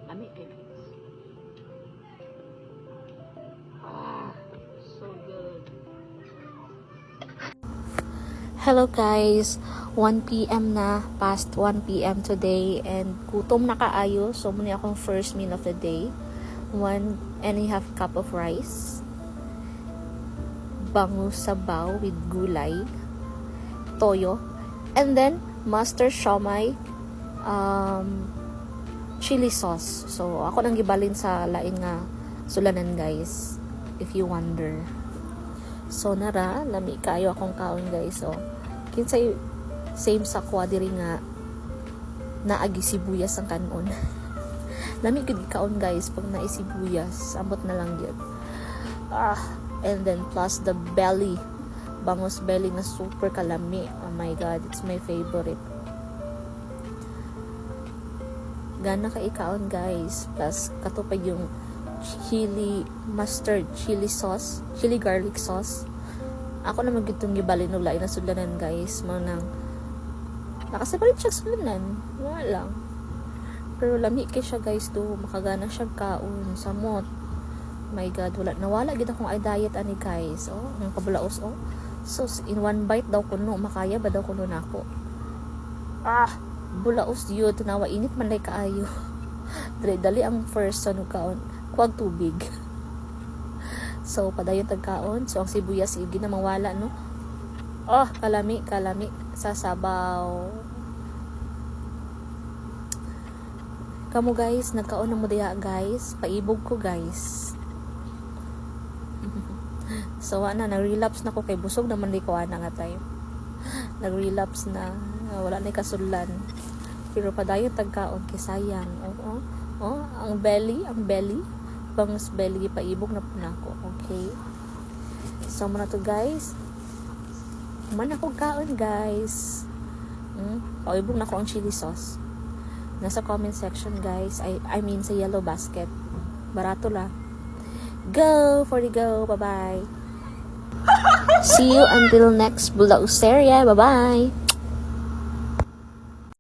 Lami kayo. Ah, so good. Hello guys, 1 p.m. na, past 1 p.m. today, and gutom na kaayo. So muna akong first meal of the day, 1.5 cup of rice, bangus sabaw with gulay, toyo, and then mustard siomai, chili sauce. So ako nang gibalin sa lain nga sulanan guys, if you wonder. So nara, lami kayo akong kaon guys. So kinsay same sa diri nga naagi sibuyas ang kanon. Lami gid kaon guys pag naisibuyas, ambot na lang gyud. And then plus the belly, bangus belly na super kalami. Oh my god, it's my favorite. Gana ka ikaon guys, plus katupad yung chili mustard, chili sauce, chili garlic sauce. Ako naman gitong gibalin og lain na sudlanan guys, manang nakasabalit siya sudlanan, wala lang. Pero lami kay siya guys do, makagana siya kaon samot. My god, nawala gid akong ay diet ani guys. Oh, ang kabulaos oh. So in one bite daw kuno, makaya ba daw kuno nako. Bulaos yun, tanawa init man lay kaayo. Dali ang first sa kaon, kuwag tubig. So padayon tagkaon. So ang sibuyas igi na mawala no. Kalami sa sabaw. Kamu guys, nagkaon na mo diha guys. Paibog ko guys. So na-relapse na ko kay busog naman di ko ana nga tayo. Nag-relapse na. Wala na kasulan. Pero padayon tagkaon kay sayang. Ang belly. Bangus belly paibog na po na ako. Okay. So muna to guys. Man ako kaon guys. Paibog na ko ang chili sauce. Nasa comment section guys. I mean sa yellow basket. Barato lang. Go for the go. Bye bye. See you until next bulaos area. Bye bye.